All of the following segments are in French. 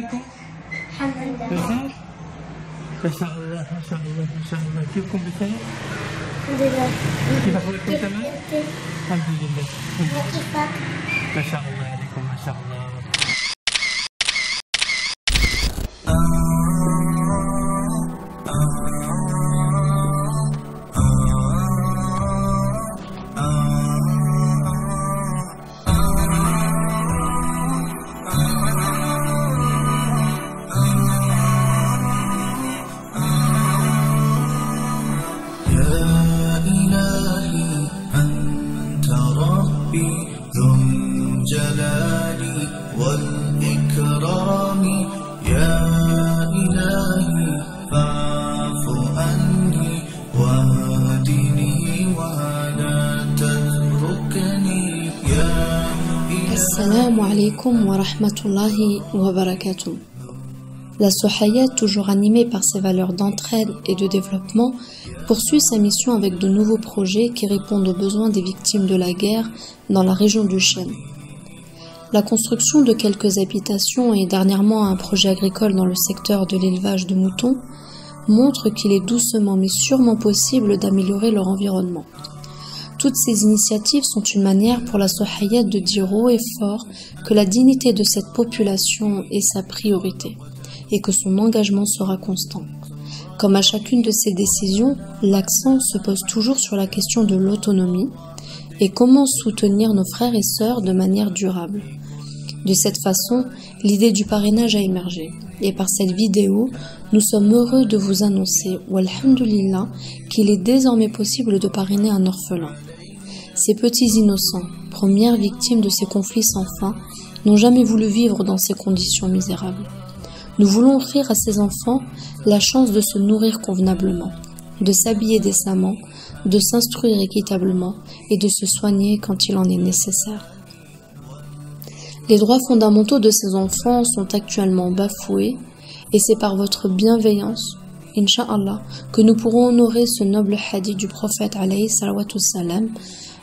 معكم؟ الحمد لله. بخير؟ ما شاء الله ما شاء الله ما شاء الله. كيفكم بخير؟ الحمد لله. كيف أخباركم تمام؟ الحمد لله. كيفك؟ ما شاء الله عليكم ما شاء الله. ذو الجلال والإكرام يا إلهي فاعف عني واهدني ولا تتركني يا إلهي. Assalamu alaikum wa rahmatullahi wa barakatuh. La Sohayat, toujours animée par ses valeurs d'entraide et de développement, poursuit sa mission avec de nouveaux projets qui répondent aux besoins des victimes de la guerre dans la région du Chêne. La construction de quelques habitations et dernièrement un projet agricole dans le secteur de l'élevage de moutons montre qu'il est doucement mais sûrement possible d'améliorer leur environnement. Toutes ces initiatives sont une manière pour la Sohayat de dire haut et fort que la dignité de cette population est sa priorité et que son engagement sera constant. Comme à chacune de ces décisions, l'accent se pose toujours sur la question de l'autonomie et comment soutenir nos frères et sœurs de manière durable. De cette façon, l'idée du parrainage a émergé. Et par cette vidéo, nous sommes heureux de vous annoncer, walhamdulillah, qu'il est désormais possible de parrainer un orphelin. Ces petits innocents, premières victimes de ces conflits sans fin, n'ont jamais voulu vivre dans ces conditions misérables. Nous voulons offrir à ces enfants la chance de se nourrir convenablement, de s'habiller décemment, de s'instruire équitablement et de se soigner quand il en est nécessaire. Les droits fondamentaux de ces enfants sont actuellement bafoués et c'est par votre bienveillance, Inch'Allah, que nous pourrons honorer ce noble hadith du prophète alayhi salawatu salam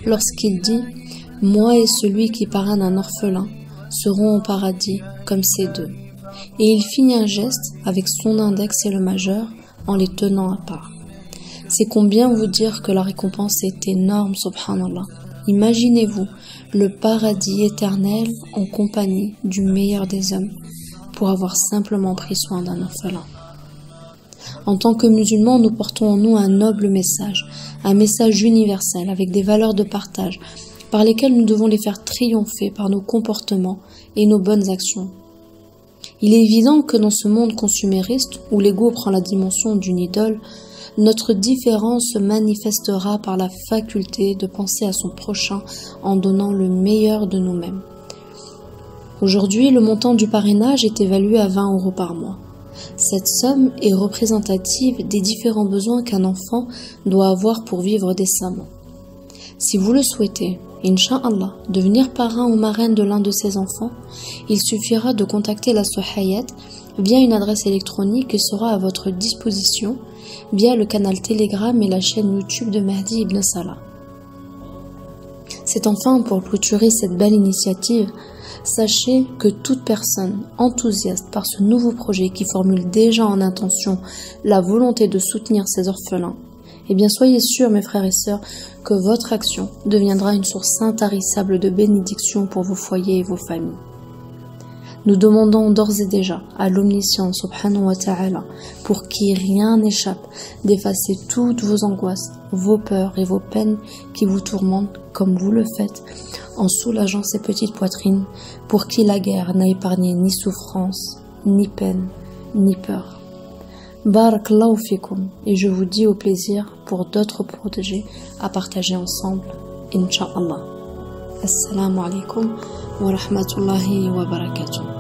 lorsqu'il dit « Moi et celui qui parraine un orphelin seront au paradis comme ces deux ». Et il finit un geste avec son index et le majeur en les tenant à part. C'est combien vous dire que la récompense est énorme, subhanallah. Imaginez-vous le paradis éternel en compagnie du meilleur des hommes pour avoir simplement pris soin d'un orphelin. En tant que musulmans, nous portons en nous un noble message, un message universel avec des valeurs de partage par lesquelles nous devons les faire triompher par nos comportements et nos bonnes actions. Il est évident que dans ce monde consumériste où l'ego prend la dimension d'une idole, notre différence se manifestera par la faculté de penser à son prochain en donnant le meilleur de nous-mêmes. Aujourd'hui, le montant du parrainage est évalué à 20 € par mois. Cette somme est représentative des différents besoins qu'un enfant doit avoir pour vivre décemment. Si vous le souhaitez, Inch'Allah, devenir parrain ou marraine de l'un de ses enfants, il suffira de contacter la Sohayat via une adresse électronique qui sera à votre disposition via le canal Telegram et la chaîne YouTube de Mahdi Ibn Salah. C'est enfin pour clôturer cette belle initiative, sachez que toute personne enthousiaste par ce nouveau projet qui formule déjà en intention la volonté de soutenir ces orphelins, eh bien soyez sûrs, mes frères et sœurs, que votre action deviendra une source intarissable de bénédiction pour vos foyers et vos familles. Nous demandons d'ores et déjà à l'omniscient subhanahu wa ta'ala, pour qui rien n'échappe, d'effacer toutes vos angoisses, vos peurs et vos peines qui vous tourmentent comme vous le faites, en soulageant ces petites poitrines, pour qui la guerre n'a épargné ni souffrance, ni peine, ni peur. Barakallahu fikum, et je vous dis au plaisir pour d'autres projets à partager ensemble, Inch'Allah. Assalamu alaikum wa rahmatullahi wa barakatuh.